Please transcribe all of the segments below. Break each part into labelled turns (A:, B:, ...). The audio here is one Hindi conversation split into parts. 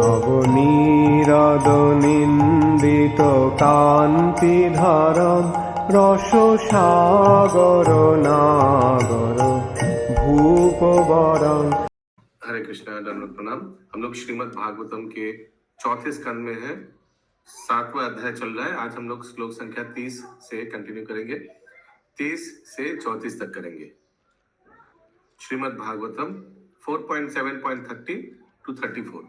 A: নবনীরদনিন্দিত কান্তিধারম রসসাগর নাগর भूपवरं।
B: हरे कृष्णा, दंडवत प्रणाम। हम लोग श्रीमद् भागवतम के चौथे स्कंद में हैं। 7वां अध्याय चल रहा है। आज हम लोग श्लोक संख्या 30 से कंटिन्यू करेंगे। 30 से 34 तक करेंगे। श्रीमद् भागवतम 4.7.30 to 34।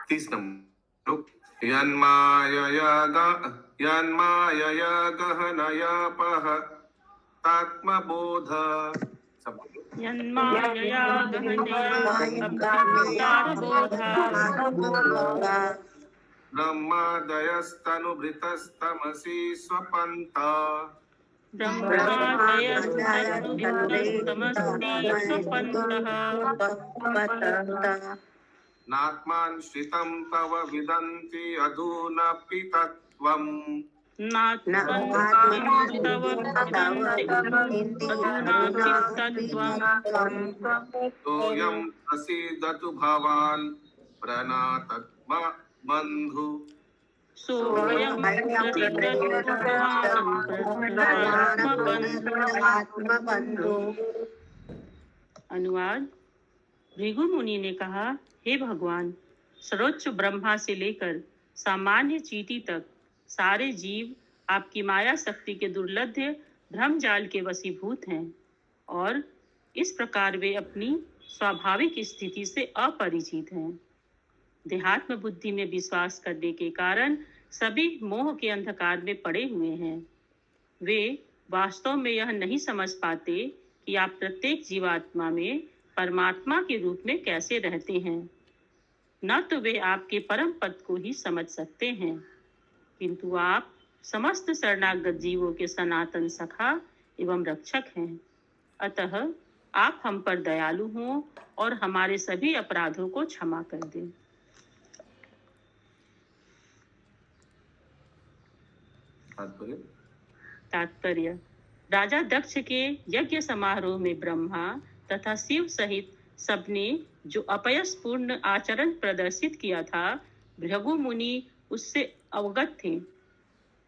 B: 30 नंबर। यन्मायया गहनया पह तात्मबोध। सब
C: यन्मायया गहनया तात्मबोधा
B: ब्रह्मादयस्तनुभृतस्तमसि स्वपन्ता नात्मान् श्रितं तव विदन्ति अधुनापि तत्त्वम् सोऽयं प्रसीदतु भवान् प्रणातत्म बन्धु।
C: अनुवाद। भृगु मुनि ने कहा, हे भगवान, सर्वोच्च ब्रह्मा से लेकर सामान्य चींटी तक सारे जीव आपकी माया शक्ति के दुर्लभ भ्रम जाल के वशीभूत हैं और इस प्रकार वे अपनी स्वाभाविक स्थिति से अपरिचित हैं। देहात्म बुद्धि में विश्वास करने के कारण सभी मोह के अंधकार में पड़े हुए हैं। वे वास्तव में यह नहीं समझ पाते कि आप प्रत्येक जीवात्मा में परमात्मा के रूप में कैसे रहते हैं। न तो वे आपके परम पद को ही समझ सकते हैं, किंतु आप समस्त शरणागत जीवों के सनातन सखा एवं रक्षक हैं। अतः आप हम पर दयालु हों और हमारे सभी अपराधों को क्षमा कर दें। तात्पर्य। राजा दक्ष के यज्ञ समारोह में ब्रह्मा तथा शिव सहित सबने जो अपयशपूर्ण आचरण प्रदर्शित किया था, भृगु मुनि उससे अवगत थे।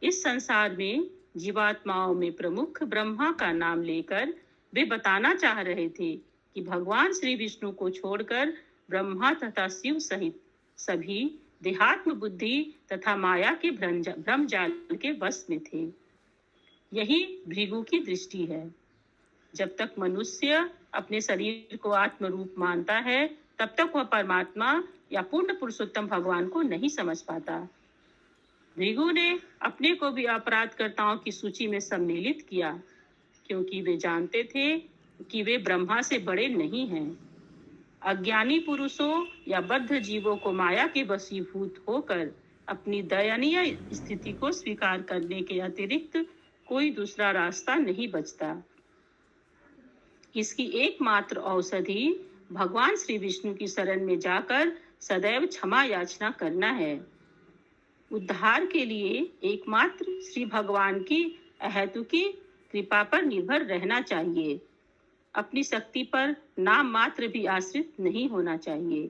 C: इस संसार में जीवात्माओं में प्रमुख ब्रह्मा का नाम लेकर वे बताना चाह रहे थे कि भगवान श्री विष्णु को छोड़कर ब्रह्मा तथा शिव सहित सभी देहात्म बुद्धि तथा माया के भ्रमजाल के वश में थे। यही भृगु की दृष्टि है। जब तक मनुष्य अपने शरीर को आत्म रूप मानता है, तब तक वह परमात्मा या पूर्ण पुरुषोत्तम भगवान को नहीं समझ पाता। भृगु ने अपने को भी अपराधकर्ताओं की सूची में सम्मिलित किया, क्योंकि वे जानते थे कि वे ब्रह्मा से बड़े नहीं हैं। अज्ञानी पुरुषों या बद्ध जीवों को माया के वशीभूत होकर अपनी दयनीय स्थिति को स्वीकार करने के अतिरिक्त कोई दूसरा रास्ता नहीं बचता। इसकी एकमात्र औषधि भगवान श्री विष्णु की शरण में जाकर सदैव क्षमा याचना करना है। उद्धार के लिए एकमात्र श्री भगवान की अहेतुकी कृपा पर निर्भर रहना चाहिए। अपनी शक्ति पर नाम मात्र भी आश्रित नहीं होना चाहिए।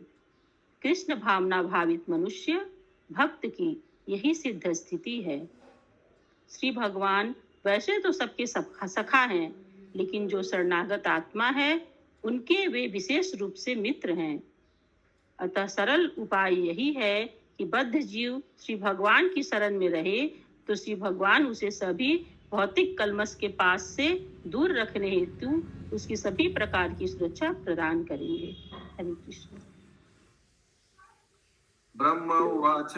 C: कृष्ण भावना भावित मनुष्य भक्त की यही सिद्ध स्थिति है। श्री भगवान वैसे तो सबके सखा हैं, लेकिन जो शरणागत आत्मा है उनके वे विशेष रूप से मित्र हैं। अतः सरल उपाय यही है कि बद्ध जीव श्री भगवान की शरण में रहे तो श्री भगवान उसे सभी भौतिक कलमश के पास से दूर रखने हेतु उसकी सभी प्रकार की सुरक्षा प्रदान करेंगे। हरे कृष्ण।
B: ब्रह्म उवाच।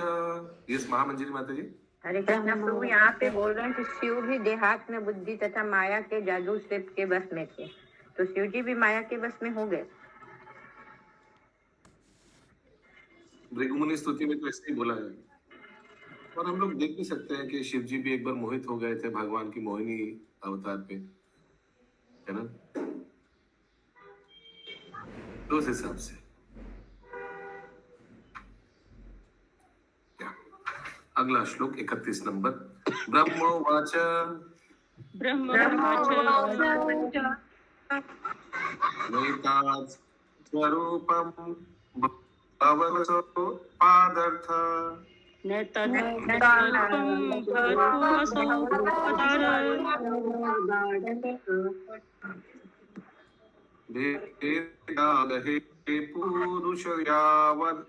B: यस महामंजरी माता जी।
D: हरे कृष्ण प्रभु, यहाँ पे बोल रहे हैं कि शिव भी देहात्म बुद्धि तथा माया के जादू से के वश में थे, तो शिव जी भी माया के वश में हो गए।
B: भृगु मुनि स्तुति में तो ऐसे ही बोला है, और हम लोग देख भी सकते हैं कि शिव जी भी एक बार मोहित हो गए थे भगवान की मोहिनी अवतार पे, है ना। तो उस हिसाब से अगला श्लोक 31 नंबर। ब्रह्मोवाच। स्वरूपम अवसो पादर्थ
C: न तत्स्वल्पं भवतोऽसौ पदार
B: भेदागहे पुरुष यावद्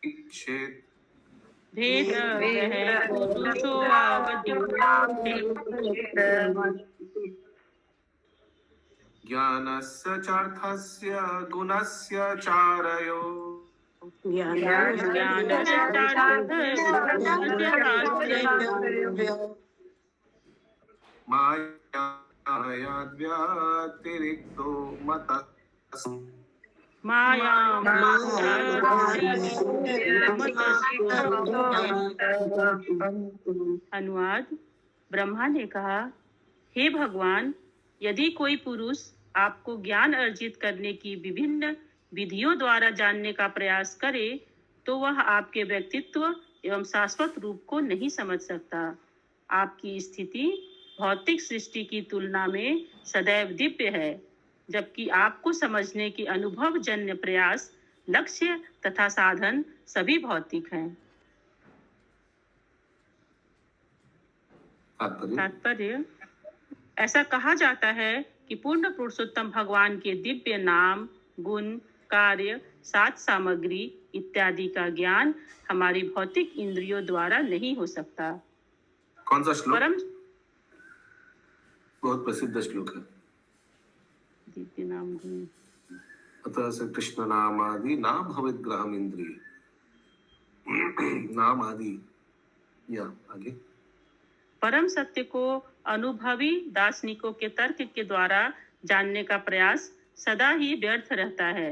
B: इच्छेत्
C: भेद है पुरुषो आवदिष्टे
B: ज्ञानस्य चार्थस्य गुणस्य चारयो मायाव्यतिरिक्तो मतः
C: अनुवाद। ब्रह्मा ने कहा, हे भगवान, यदि कोई पुरुष आपको ज्ञान अर्जित करने की विभिन्न विधियों द्वारा जानने का प्रयास करे तो वह आपके व्यक्तित्व एवं शाश्वत रूप को नहीं समझ सकता। आपकी स्थिति भौतिक सृष्टि की तुलना में सदैव दिव्य है, जबकि आपको समझने की अनुभवजन्य प्रयास, लक्ष्य तथा साधन सभी भौतिक हैं। तात्पर्य, ऐसा कहा जाता है कि पूर्ण पुरुषोत्तम भगवान के दिव्य नाम, गुण, कार्य, साज सामग्री इत्यादि का ज्ञान हमारी भौतिक इंद्रियों द्वारा नहीं हो सकता।
B: कौन सा श्लोक?
C: परम
B: बहुत प्रसिद्ध श्लोक है।
C: दिव्य नाम गुण
B: अतः से कृष्ण नाम आदि ना भवेत् ग्रहम इंद्रिय। नाम आदि या आगे।
C: परम सत्य को अनुभवी दार्शनिकों के तर्क के द्वारा जानने का प्रयास सदा ही व्यर्थ रहता है,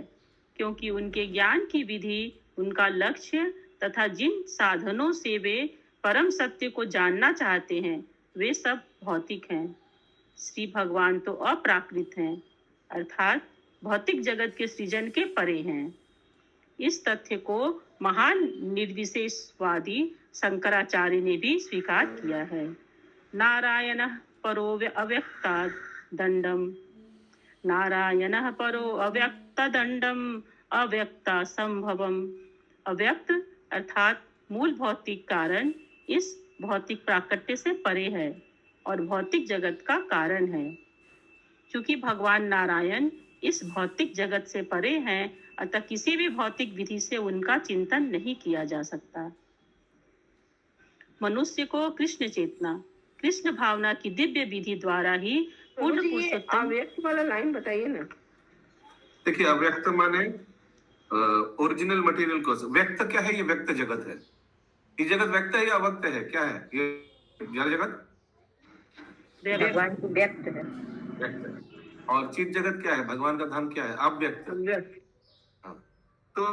C: क्योंकि उनके ज्ञान की विधि, उनका लक्ष्य तथा जिन साधनों से वे परम सत्य को जानना चाहते हैं, वे सब भौतिक हैं। श्री भगवान तो अप्राकृत हैं, अर्थात भौतिक जगत के सृजन के परे हैं। इस तथ्य को महान निर्विशेषवादी शंकराचार्य ने भी स्वीकार किया है। नारायणः परो अव्यक्तात् दंडम, नारायणः परो अव्यक्तदंडम अव्यक्ता संभवम। अव्यक्त अर्थात मूल भौतिक कारण इस भौतिक प्राकृत्य से परे है और भौतिक जगत का कारण है। क्योंकि भगवान नारायण इस भौतिक जगत से परे हैं, अतः किसी भी भौतिक विधि से उनका चिंतन नहीं किया जा सकता। मनुष्य को कृष्ण चेतना, कृष्ण भावना की दिव्य विधि द्वारा ही पूर्ण पुरुषोत्तम।
E: अव्यक्त वाला लाइन बताइए ना।
B: देखिए, अव्यक्त माने ओरिजिनल मटेरियल को। व्यक्त क्या है? ये व्यक्त जगत है। ये जगत व्यक्त है या अव्यक्त है? क्या है ये जगत?
D: भगवान की व्यक्त है।
B: व्यक्त है। और चित जगत क्या है? भगवान का धाम क्या है? अव्यक्त। हाँ। तो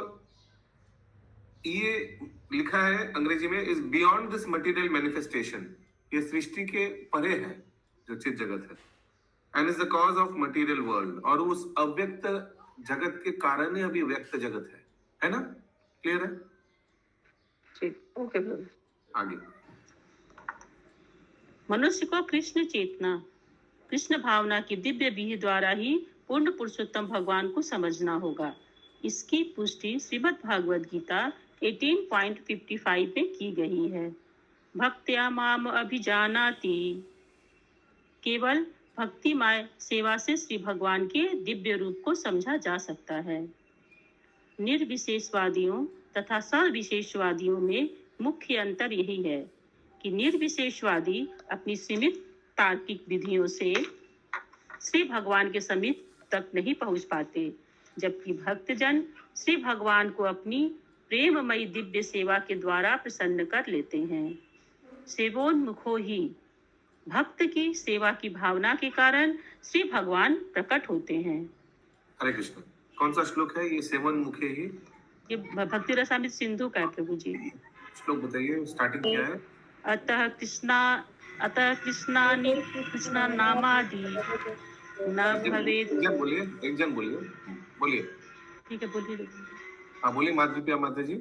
B: ये लिखा है अंग्रेजी में, is beyond this material manifestation. ये सृष्टि के परे है जो चित जगत है, and is the cause of material world. और उस अव्यक्त जगत के कारण ही अभी व्यक्त जगत है ना? क्लियर है?
E: ठीक, ओके।
B: आगे।
C: मनुष्य को कृष्ण चेतना, कृष्ण भावना की दिव्य विधि द्वारा ही पूर्ण पुरुषोत्तम भगवान को समझना होगा। इसकी पुष्टि श्रीमद् भागवत गीता 18.55 में की गई है। भक्त्या माम अभिजानाति। केवल भक्तिमय सेवा से श्री भगवान के दिव्य रूप को समझा जा सकता है। निर्विशेषवादियों तथा सविशेषवादियों में मुख्य अंतर यही है कि निर्विशेषवादी अपनी सीमित तार्किक विधियों से श्री भगवान के समीप तक नहीं पहुंच पाते, जबकि भक्तजन श्री भगवान को अपनी प्रेममयी दिव्य सेवा के द्वारा प्रसन्न कर लेते हैं। सेवोन्मुखो ही, भक्त की सेवा की भावना के कारण श्री भगवान प्रकट होते हैं।
B: हरे कृष्ण। कौन सा श्लोक है ये? सेवोन्मुखे ही,
C: ये भक्ति रसामृत सिंधु का है प्रभु जी।
B: श्लोक बताइए, स्टार्टिंग क्या है?
C: अतः कृष्णानि कृष्णा नामादि न भवेत्।
B: बोलिए, एक जन बोलिए, बोलिए।
C: ठीक है, बोलिए।
B: हाँ बोलिए, माधवी प्रिया माता जी।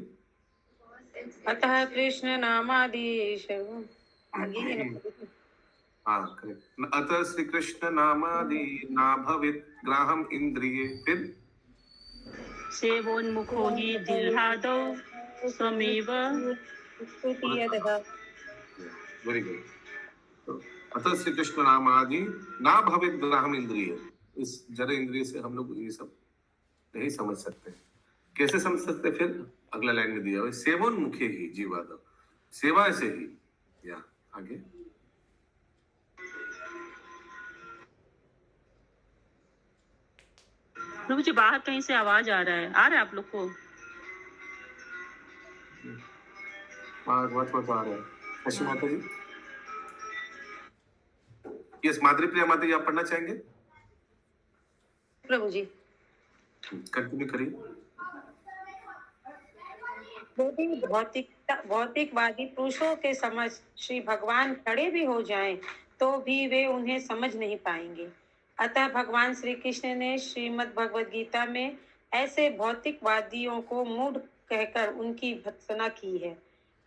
E: अतः कृष्ण नामादि
B: हाँ, करेक्ट। अतः श्री कृष्ण नामादि ना भवेत् ग्राहम इंद्रिये। फिर
C: सेवोन्मुखो हि जिह्वादौ स्वमेव
B: वेरी गुड। तो अतः श्री कृष्ण नाम आदि ना भवित ग्राहम इंद्रिय, इस जड़ इंद्रिय से हम लोग ये सब नहीं समझ सकते। कैसे समझ सकते? फिर अगला लाइन में दिया हुआ है, सेवन मुखे ही जीवाद, सेवा से ही। या आगे
C: प्रभु जी बाहर कहीं से आवाज आ रहा है, आ रहा है आप लोग को?
B: बहुत आ रहा है। ऐसी माता जी, यस माधुरी प्रिया माता जी, आप पढ़ना चाहेंगे?
E: प्रभु जी।
B: कंटिन्यू करिए।
E: यदि भौतिकवादी पुरुषों के समझ श्री भगवान खड़े भी हो जाएं, तो भी वे उन्हें समझ नहीं पाएंगे। अतः भगवान श्री कृष्ण ने श्रीमद् भगवद गीता में ऐसे भौतिकवादियों को मूढ़ कहकर उनकी भर्त्सना की है।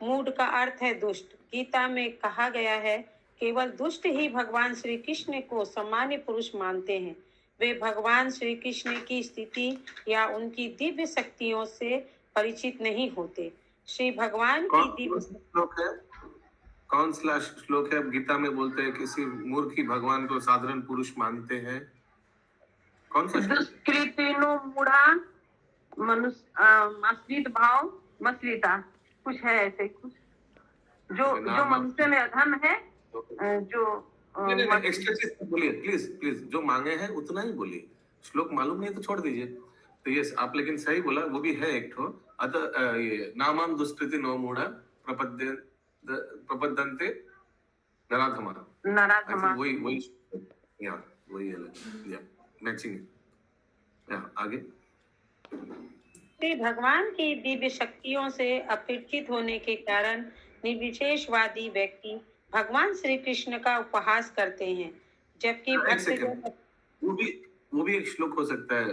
E: मूढ़ का अर्थ है दुष्ट। गीता में कहा गया है, केवल दुष्ट ही भगवान श्री कृष्ण को सामान्य पुरुष मानते हैं। वे भगवान श्री कृष्ण की स्थिति या उनकी दिव्य शक्तियों से परिचित नहीं होते। श्री भगवान की दिव्य
B: श्लोक है, कौन सा श्लोक है? गीता में बोलते हैं किसी मूर्ख ही भगवान को साधारण पुरुष मानते हैं। कौन सा?
E: दुष्कृतिनो मूढ़ा मनुष्य आश्रित भाव मश्रिता, कुछ है ऐसे कुछ, जो मनुष्य में अधम है, जो
B: एक्स्ट्रा चीज बोलिए प्लीज प्लीज, जो मांगे हैं उतना ही बोलिए। श्लोक मालूम नहीं तो छोड़ दीजिए। तो यस आप लेकिन सही बोला, वो भी है एक ठो। अतः ये नामाम दुष्कृति नो मूढ़ा प्रपद्यन्ते नराधमा, वही या वही है, या मैचिंग। या आगे
E: श्री भगवान की दिव्य शक्तियों से अपरिचित होने के कारण निर्विशेषवादी व्यक्ति भगवान श्री कृष्ण का उपहास करते हैं, जबकि
B: वो भी एक श्लोक हो सकता है।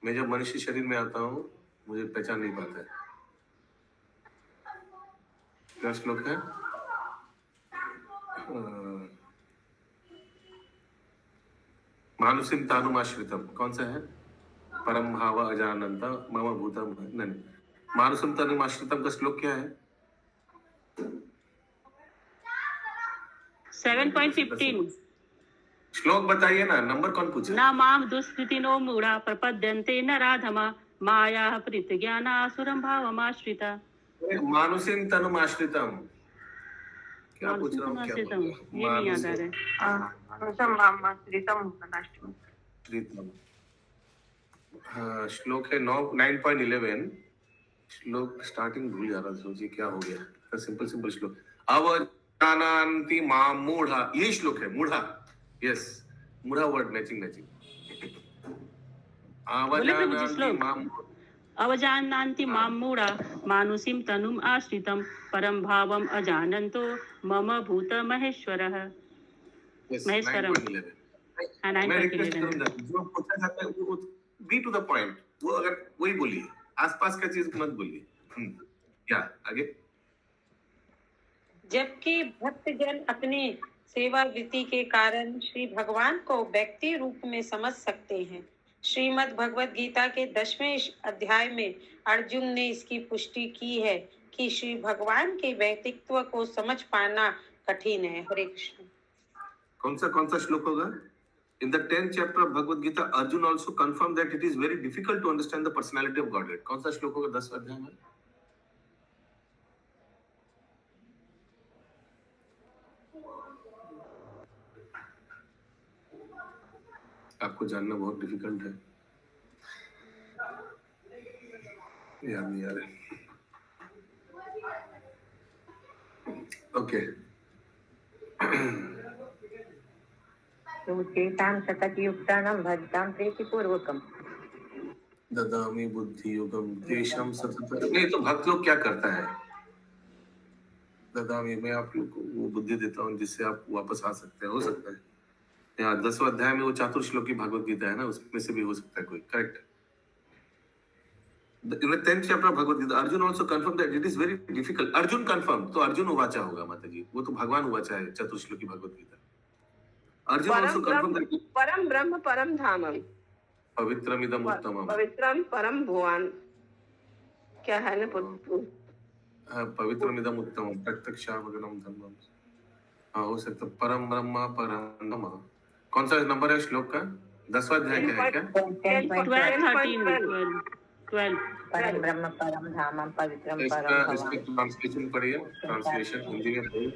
B: मैं जब मनुष्य शरीर में आता हूँ मुझे पहचान नहीं पाता है। क्या श्लोक है? मानुषिम तानुमाश्रितम, कौन सा है? परम भाव अजानंता मम भूतम, नहीं, मानुषिम तानुमाश्रितम का श्लोक क्या है?
C: 7.15
B: श्लोक बताइए ना, नंबर कौन पूछे?
C: न माम दुष्कृतिनो मूढ़ा प्रपद्यन्ते नराधमा माया परिज्ञाना असुरं भावमाश्रिता।
B: मानुषिम तनुमाश्रितम, क्या पूछ रहा हूँ?
C: ये नहीं याद आ रहा है।
B: हाँ, श्लोक है 9.11। श्लोक स्टार्टिंग भूल जा रहा, सोचिए क्या हो गया। सिंपल श्लोक, अवजानान्ति मां मूढ़ा, ये श्लोक है मूढ़ा। यस, मूढ़ा वर्ड मैचिंग।
C: अवजानान्ति मां मूढ़ा मानुषीं तनुम् आश्रितं परं भावम् अजानन्तो मम भूत महेश्वरः। महेश्वरम।
B: जो पूछा जाता है वो बी टू द पॉइंट, वो अगर वही बोलिए, आसपास का चीज मत बोलिए। क्या आगे?
E: जबकि भक्तजन अपनी सेवा वृत्ति के कारण श्री भगवान को व्यक्ति रूप में समझ सकते हैं। श्रीमद् भगवद गीता के 10वें अध्याय में अर्जुन ने इसकी पुष्टि की है कि श्री भगवान के व्यक्तित्व को समझ पाना कठिन है। हरे कृष्ण।
B: कौन सा श्लोक होगा? In the 10th chapter of Bhagavad Gita, Arjun also confirmed that it is very difficult to understand the personality of Godhead. कौन सा श्लोक होगा 10वें अध्याय में? आपको जानना बहुत डिफिकल्ट है, याद नहीं आ रहा। ओके,
D: चेतां सततयुक्तानां भजतां प्रीतिपूर्वकम्
B: ददामि बुद्धि योगम तेषां सतत। नहीं तो भक्त लोग क्या करता है? ददामि, मैं आप लोग को वो बुद्धि देता हूँ जिससे आप वापस आ सकते हैं। हो सकता है यहाँ 10वें अध्याय में वो चतुर्श्लोकी भागवत गीता है ना, उसमें से भी हो सकता है कोई। Correct. In the 10th chapter of Bhagavad Gita, Arjun also confirmed that it is very difficult. Arjun confirmed, तो अर्जुन उवाचा होगा माता जी, वो तो भगवान उवाचा है चतुर्श्लोकी Bhagavat Gita. Arjun also confirmed that
E: परम ब्रह्म परम धामम।
B: पवित्रमिदम उत्तमम।
F: पवित्रम परम भुवन क्या है ना
B: पवित्रमिदम उत्तमम प्रत्यक्षावगमनम धर्मम। हाँ हो सकता है। परम ब्रह्म परम नमः। कौन सा नंबर है श्लोक का? 10वां अध्याय का है क्या?
C: 12
D: परम ब्रह्म परम धामम पवित्रम
B: इसका
D: परम
B: इसका
D: भवन।
B: ट्रांसलेशन पढ़िए। ट्रांसलेशन हिंदी में पढ़िए।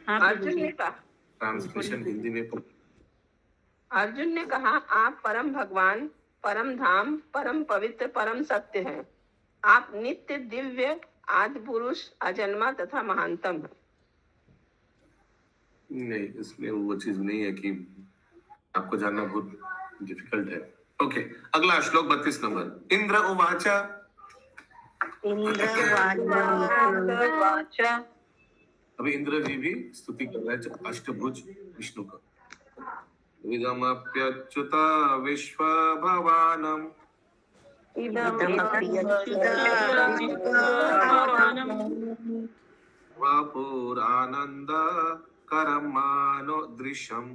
C: हाँ
F: अर्जुन ने कहा
B: ट्रांसलेशन हिंदी में पढ़िए।
F: अर्जुन ने कहा आप परम भगवान परम धाम परम पवित्र परम सत्य हैं। आप नित्य दिव्य आदि पुरुष अजन्मा तथा महानतम है।
B: नहीं, इसमें वो चीज नहीं है कि आपको जानना बहुत डिफिकल्ट है। ओके, अगला श्लोक 32 नंबर। इंद्र उवाच। अभी इंद्र जी भी स्तुति कर रहे हैं अष्टभुज विष्णु का। इदमप्यच्युत विश्व भवानम वपुरानंद करम मानो दृश्यम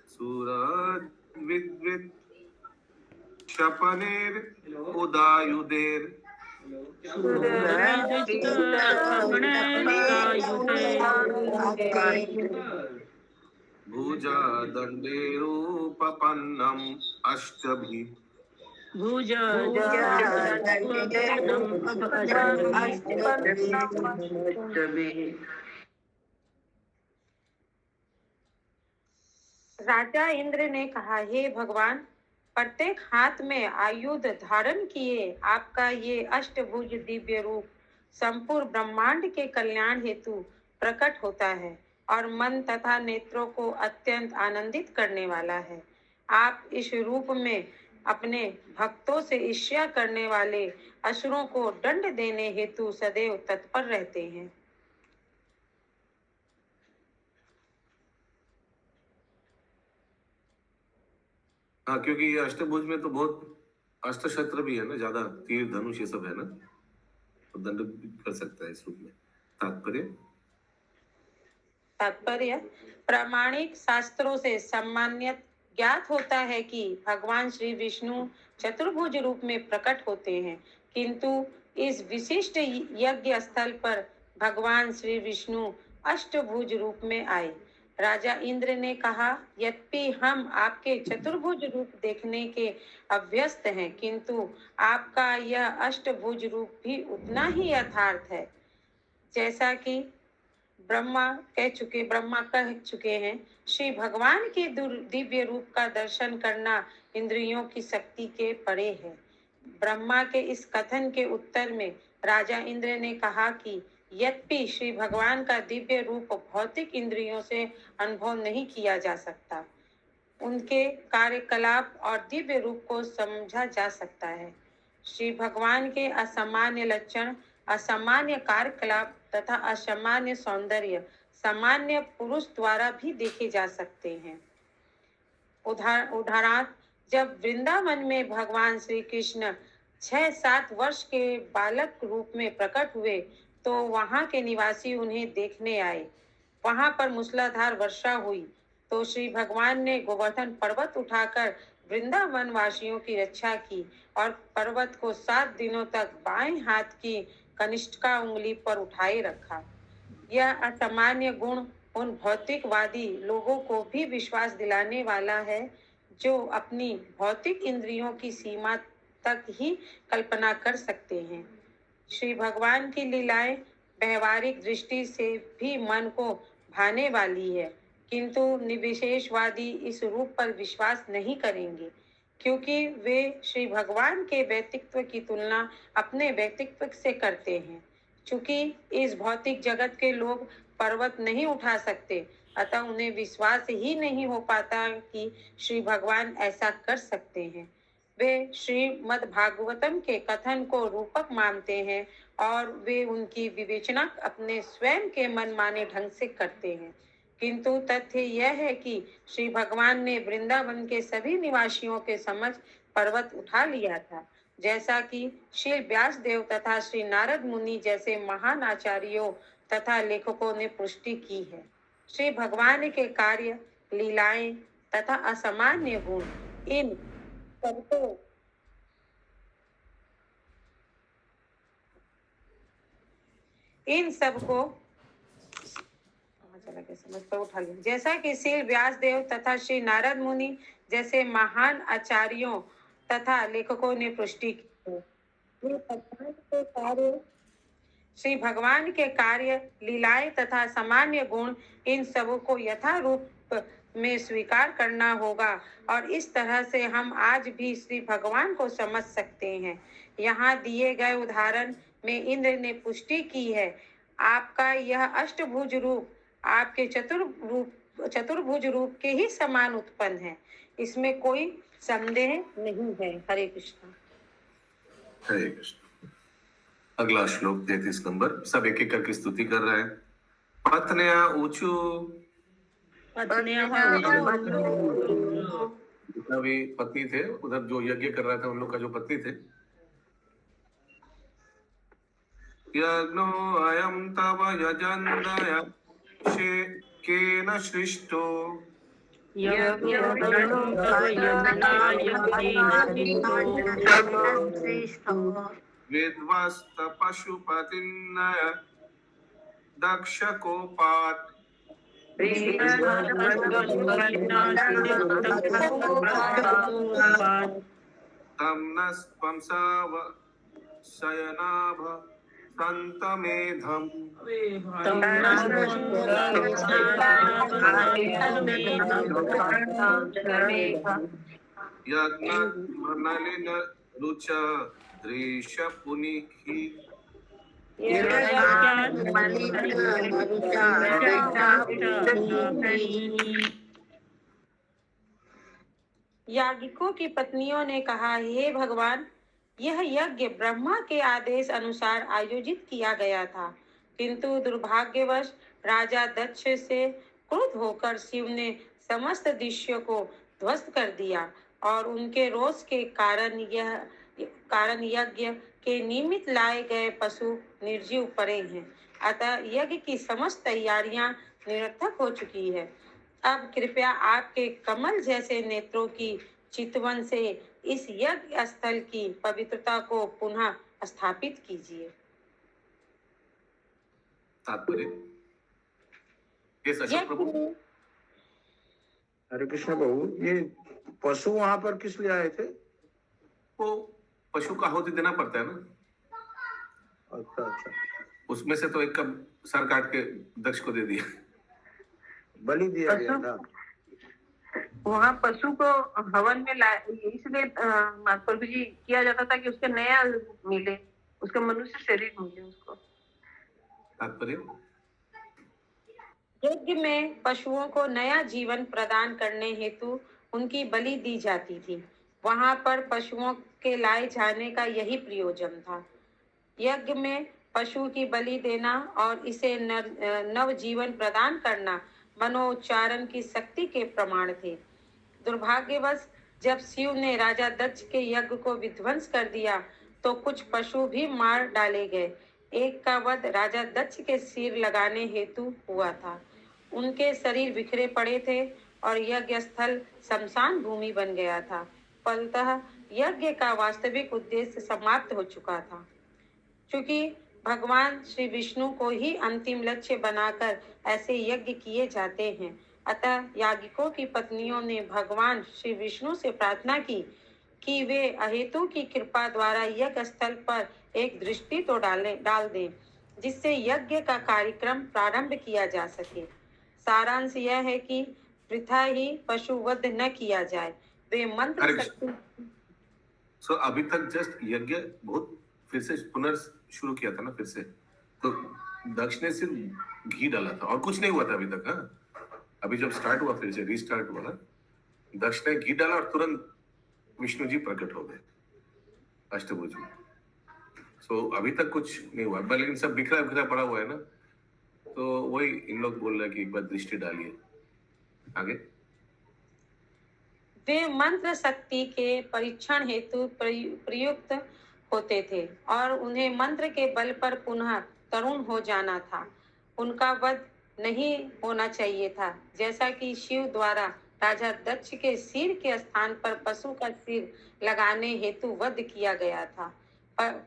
B: सूरज विद्वित क्षपनेर उदायुधेर भुजा दंडेरूपपन्नम अष्टभि
E: राजा इंद्र ने कहा, हे भगवान, प्रत्येक हाथ में आयुध धारण किए आपका ये अष्टभुज दिव्य रूप संपूर्ण ब्रह्मांड के कल्याण हेतु प्रकट होता है और मन तथा नेत्रों को अत्यंत आनंदित करने वाला है। आप इस रूप में अपने भक्तों से ईर्ष्या करने वाले असुरों को दंड देने हेतु सदैव तत्पर रहते हैं।
B: हाँ, क्योंकि ये अष्टभुज में तो बहुत अस्त्र शस्त्र भी है ना, ज्यादा तीर धनुष ये सब है ना, तो दंड भी कर सकता है इस रूप में।
E: तात्पर्य प्रामाणिक शास्त्रों से सामान्यत ज्ञात होता है कि भगवान श्री विष्णु चतुर्भुज रूप में प्रकट होते हैं, किंतु इस विशिष्ट यज्ञ स्थल पर भगवान श्री विष्णु अष्टभुज रूप में आए। राजा इंद्र ने कहा, यद्यपि हम आपके चतुर्भुज रूप देखने के अभ्यस्त हैं, किंतु आपका यह अष्टभुज रूप भी उतना ही यथार्थ है। जैसा कि ब्रह्मा कह चुके हैं, श्री भगवान के दिव्य रूप का दर्शन करना इंद्रियों की शक्ति के परे है। ब्रह्मा के इस कथन के उत्तर में राजा इंद्र ने कहा कि यद्यपि श्री भगवान का दिव्य रूप भौतिक इंद्रियों से अनुभव नहीं किया जा सकता, उनके कार्यकलाप और दिव्य रूप को समझा जा सकता है। श्री भगवान के असामान्य लक्षण, असामान्य कार्यकलाप तथा असामान्य सौंदर्य सामान्य पुरुष द्वारा भी देखे जा सकते हैं। उदाहरणार्थ, जब वृंदावन में भगवान श्री कृष्ण 6-7 वर्ष के बालक रूप में प्रकट हुए तो वहां के निवासी उन्हें देखने आए। वहां पर मूसलाधार वर्षा हुई तो श्री भगवान ने गोवर्धन पर्वत उठाकर वृंदावन वासियों की रक्षा की और पर्वत को 7 दिनों तक बाएं हाथ की कनिष्ठिका उंगली पर उठाए रखा। यह असामान्य गुण उन भौतिकवादी लोगों को भी विश्वास दिलाने वाला है जो अपनी भौतिक इंद्रियों की सीमा तक ही कल्पना कर सकते हैं। श्री भगवान की लीलाएं व्यवहारिक दृष्टि से भी मन को भाने वाली है, किंतु निर्विशेषवादी इस रूप पर विश्वास नहीं करेंगे, क्योंकि वे श्री भगवान के व्यक्तित्व की तुलना अपने व्यक्तित्व से करते हैं। चूंकि इस भौतिक जगत के लोग पर्वत नहीं उठा सकते, अतः उन्हें विश्वास ही नहीं हो पाता कि श्री भगवान ऐसा कर सकते हैं। वे श्रीमद् भागवतम के कथन को रूपक मानते हैं और वे उनकी विवेचना अपने स्वयं के मनमाने ढंग से करते हैं, किंतु तथ्य यह है कि श्री भगवान ने वृंदावन के सभी निवासियों के समझ पर्वत उठा लिया था, जैसा कि श्री व्यास देव तथा श्री नारद मुनि जैसे महान आचार्यों तथा लेखकों ने पुष्टि की है। श्री भगवान के कार्य, लीलाएं तथा असामान्य गुण इन सबको समझ पर उठा लिया। जैसा कि श्री व्यासदेव तथा श्री नारद मुनि जैसे महान आचार्यों तथा लेखकों ने पुष्टि की है। श्री भगवान के कार्य, लीलाएं तथा सामान्य गुण, इन सबों को यथा रूप में स्वीकार करना होगा और इस तरह से हम आज भी श्री भगवान को समझ सकते हैं। यहाँ दिए गए उदाहरण में इंद्र ने पुष्टि की है, आपका यह अष्टभुज रूप आपके चतुर्भुज रूप के ही समान उत्पन्न है, इसमें कोई संदेह नहीं है। हरे कृष्ण।
B: हरे कृष्ण। अगला श्लोक 33 नंबर, सब एक एक करके स्तुति कर रहे हैं। पत्न्या ऊचू, जितना भी पत्नी थे उधर जो यज्ञ कर रहा था उन लोग का जो पत्नी थे, यज्ञो अयं तव यजन्दय केन सृष्टो विद्वस्त पशुपतिन्नय दक्षकोपात् तं नस्पंसाव शयनाभ संतमेधम् यज्ञनलिन रुच दृश पुनिहि
E: याज्ञिकों की पत्नियों ने कहा, हे भगवान, यह यज्ञ ब्रह्मा के आदेश अनुसार आयोजित किया गया था, किंतु दुर्भाग्यवश राजा दक्ष से क्रुद्ध होकर शिव ने समस्त दृश्यों को ध्वस्त कर दिया और उनके रोष के कारण यज्ञ के निमित्त लाए गए पशु निर्जीव पड़े हैं। अतः यज्ञ की समस्त तैयारियां निरर्थक हो चुकी है। अब कृपया आपके कमल जैसे नेत्रों की चितवन से इस यज्ञ स्थल की पवित्रता को पुनः स्थापित कीजिए।
A: हरे कृष्ण बहू, ये पशु वहां पर किस लिए आए थे?
B: वो पशु का आहुति देना पड़ता है ना।
A: अच्छा अच्छा,
B: उसमें से तो एक का सर काट के दक्ष को दे दिया,
A: बलि दिया गया था।
F: वहाँ पशु को हवन में इसलिए प्रभु जी किया जाता था कि उसके नया मिले, उसका मनुष्य शरीर मिले उसको।
B: तात्पर्य
E: यज्ञ में पशुओं को नया जीवन प्रदान करने हेतु उनकी बलि दी जाती थी। वहां पर पशुओं के लाए जाने का यही प्रयोजन था। यज्ञ में पशु की बलि देना और इसे नव जीवन प्रदान करना मनोच्चारण की शक्ति के प्रमाण थे। दुर्भाग्यवश जब शिव ने राजा दक्ष के यज्ञ को विध्वंस कर दिया तो कुछ पशु भी मार डाले गए। एक का वध राजा दक्ष के सिर लगाने हेतु हुआ था। उनके शरीर बिखरे पड़े थे और यज्ञ स्थल शमशान भूमि बन गया था। फलतः यज्ञ का वास्तविक उद्देश्य समाप्त हो चुका था। क्योंकि भगवान श्री विष्णु को ही अंतिम लक्ष्य बनाकर ऐसे यज्ञ किए जाते हैं, अतः याज्ञिकों की पत्नियों ने भगवान श्री विष्णु से प्रार्थना की कि वे अहेतु की कृपा द्वारा यज्ञ स्थल पर एक दृष्टि तो डाल दें, जिससे यज्ञ का कार्यक्रम प्रारंभ किया जा सके। सारांश यह है कि वृथा ही पशुवध न किया जाए। वे मंत्र
B: सो अभी तक जस्ट यज्ञ बहुत फिर से शुरू किया था ना, फिर से तो दक्ष ने सिर्फ घी डाला था और कुछ नहीं हुआ था अभी तक। हाँ, अभी जब स्टार्ट हुआ, फिर से रीस्टार्ट हुआ ना, दक्ष ने घी डाला और तुरंत विष्णु जी प्रकट हो गए अष्टभुज में। सो अभी तक कुछ नहीं हुआ, लेकिन सब बिखरा बिखरा पड़ा हुआ है ना, तो वही इन लोग बोल रहे हैं कि एक बार दृष्टि डालिए। आगे
E: वे मंत्र शक्ति के परीक्षण हेतु प्रयुक्त होते थे और उन्हें मंत्र के बल पर पुनः तरुण हो जाना था। उनका वध नहीं होना चाहिए था, जैसा कि शिव द्वारा राजा दक्ष के सिर के स्थान पर पशु का सिर लगाने हेतु वध किया गया था।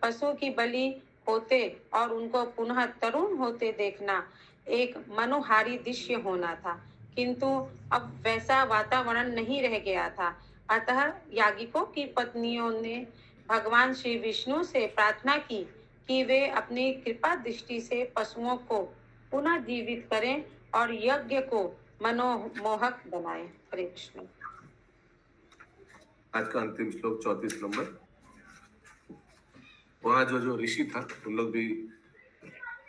E: पशु की बलि होते और उनको पुनः तरुण होते देखना एक मनोहारी दृश्य होना था, किंतु अब वैसा वातावरण नहीं रह गया था। अतः याज्ञिकों की पत्नियों ने भगवान श्री विष्णु से प्रार्थना की कि वे अपनी कृपा दृष्टि से पशुओं को पुनः जीवित करें और यज्ञ को मनोमोहक बनाएं। हरे कृष्ण।
B: आज का अंतिम श्लोक 34 नंबर। वहां जो ऋषि था उन लोग भी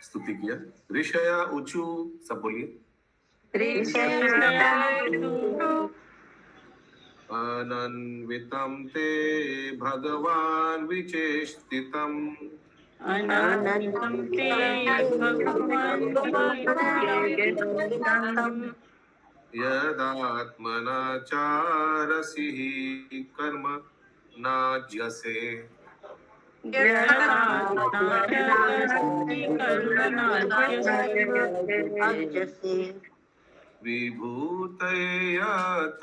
B: स्तुति किया। ऋषया ऊंचू, सब बोलिए। अनन्वितं ते भगवान् विचेष्टितम्
C: अनन्तं ते भगवान्
B: यदात्मना चारसि कर्म नाज्यसे विभूतयत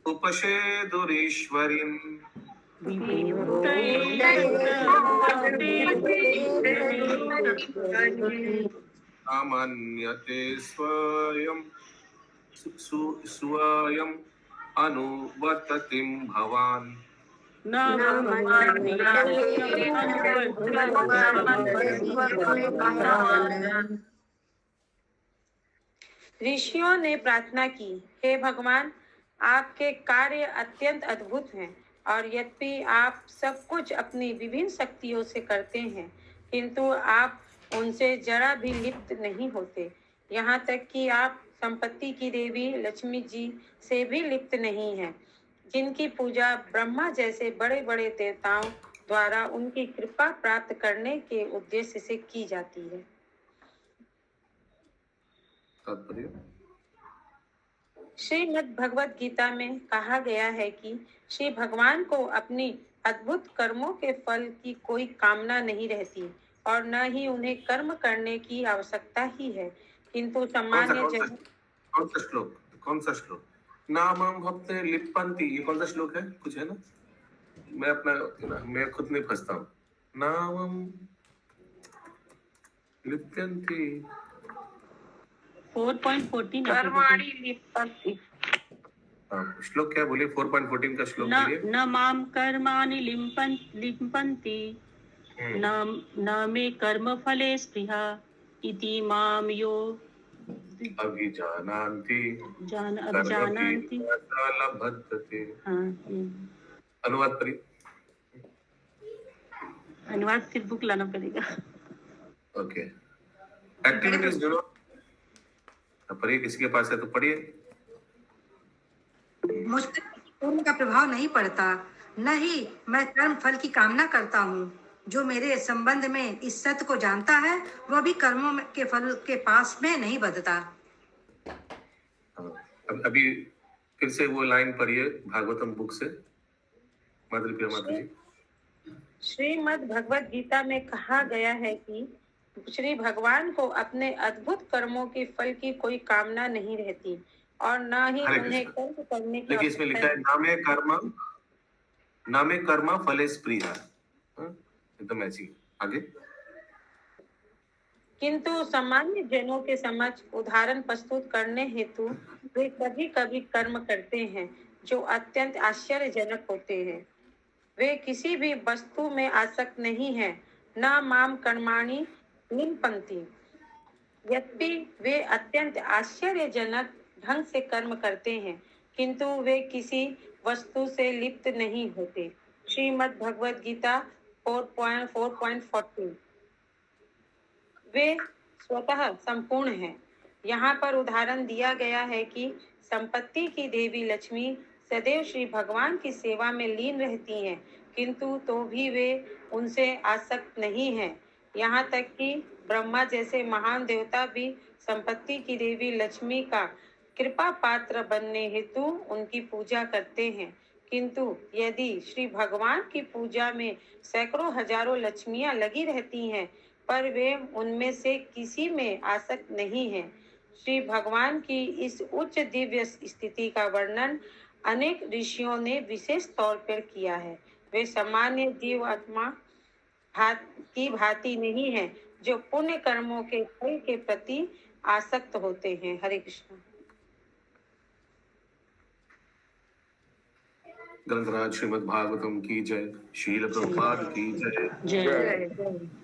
B: उपशेदुरीश्वरीम् सामान्यते स्वयं स्वयं अनुवर्ततिं भवान्।
E: ऋषियों ने प्रार्थना की, हे भगवान, आपके कार्य अत्यंत अद्भुत हैं और यद्यपि आप सब कुछ अपनी विभिन्न शक्तियों से करते हैं, किंतु आप उनसे जरा भी लिप्त नहीं होते। यहाँ तक कि आप संपत्ति की देवी लक्ष्मी जी से भी लिप्त नहीं हैं, जिनकी पूजा ब्रह्मा जैसे बड़े बड़े देवताओं द्वारा उनकी कृपा प्राप्त करने के उद्देश्य से की जाती है।
B: तात्पर्य।
E: श्रीमद् भगवत गीता में कहा गया है कि श्री भगवान को अपनी अद्भुत कर्मों के फल की कोई कामना नहीं रहती और न ही उन्हें कर्म करने की आवश्यकता ही है, किंतु सामान्य जन।
B: कौन सा श्लोक? नामं भक्ते लिप्पन्ति, ये कौन सा श्लोक है? कुछ है ना? मैं खुद नहीं फंसता हूँ। नामं लिप्यन्ति
C: 4.14
F: कर्माणि लिप्यन्ति।
B: श्लोक क्या बोलिए? 4.14 का श्लोक बोलिए।
C: न माम कर्माणि लिम्पन्ति न मे कर्म फले स्पृहा इति माम यो
B: अभिजानान्ति
C: अभिजानान्ति।
B: लभते। अनुवाद करिए।
C: अनुवाद फिर बुक लाना पड़ेगा।
B: ओके। एक्टिविटीज जो पढ़िए, किसी के पास है तो पढ़िए।
G: मुझ पर कर्म का प्रभाव नहीं पड़ता, न ही मैं कर्म फल की कामना करता हूँ। जो मेरे संबंध में इस सत्य को जानता है वह भी कर्मों के फल के पास में नहीं बदता।
B: अभी फिर से वो लाइन पढ़िए भागवतम बुक से, माधुरी प्रिया माता जी।
E: श्रीमद् भगवत गीता में कहा गया है कि श्री भगवान को अपने अद्भुत कर्मों के फल की कोई कामना नहीं रहती और न ही उन्हें कर्म करने की।
B: देखिए इसमें लिखा है नामे कर्म फले स्प्रिया, एकदम ऐसी। आगे।
E: किंतु सामान्य जनों के समक्ष उदाहरण प्रस्तुत करने हेतु वे कभी कभी कर्म करते हैं जो अत्यंत आश्चर्यजनक होते हैं। वे किसी भी वस्तु में आसक्त नहीं है, न माम कर्माणि लिम्पन्ति। यद्यपि वे अत्यंत आश्चर्यजनक ढंग से कर्म करते हैं, किंतु वे किसी वस्तु से लिप्त नहीं होते। श्रीमद् भगवत गीता 4.14। वे स्वतः संपूर्ण हैं। यहाँ पर उदाहरण दिया गया है कि संपत्ति की देवी लक्ष्मी सदैव श्री भगवान की सेवा में लीन रहती हैं, किंतु तो भी वे उनसे आसक्त नहीं हैं। यहाँ तक कि ब्रह्मा जैसे महान देवता भी संपत्ति की देवी लक्ष्मी का कृपा पात्र बनने हेतु उनकी पूजा करते हैं, किंतु यदि श्री भगवान की पूजा में सैकड़ों हजारों लक्ष्मियां लगी रहती हैं, पर वे उनमें से किसी में आसक्त नहीं है। श्री भगवान की इस उच्च दिव्य स्थिति का वर्णन अनेक ऋषियों ने विशेष तौर पर किया है। वे सामान्य जीव आत्मा की भांति नहीं है जो पुण्य कर्मों के फल के प्रति आसक्त होते हैं। हरे कृष्ण।
B: ग्रंथराज श्रीमद् भागवतम की जय। शील प्रभुपाद की जय।
C: जय
D: जय।